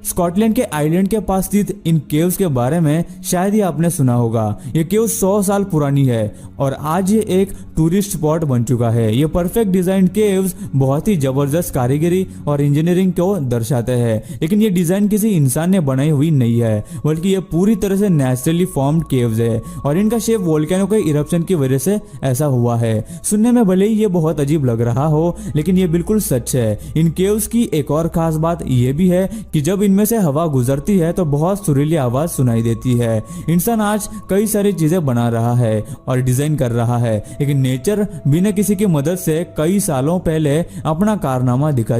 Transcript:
Scotland के island के पास स्थित इन केव्स के बारे में शायद ही आपने सुना होगा। ये केव 100 साल पुरानी है और आज ये एक टूरिस्ट स्पॉट बन चुका है। ये परफेक्ट डिजाइन केव्स बहुत ही जबरदस्त कारीगरी और इंजीनियरिंग को दर्शाते हैं, लेकिन ये डिजाइन किसी इंसान ने बनाई हुई नहीं है, बल्कि ये पूरी तरह से नेचुरली फॉर्म्ड केव्स है और इनका शेप वोल्केनो के इरप्शन की वजह से ऐसा हुआ है। सुनने में भले ही ये बहुत अजीब लग रहा हो, लेकिन ये बिल्कुल सच है। इन केव्स की एक और खास बात ये भी है कि जब इनमें से हवा गुजरती है तो बहुत सुरीली आवाज सुनाई देती है। इंसान आज कई सारी चीजें बना रहा है और डिजाइन कर रहा है, लेकिन नेचर बिना किसी की मदद से कई सालों पहले अपना कारनामा दिखा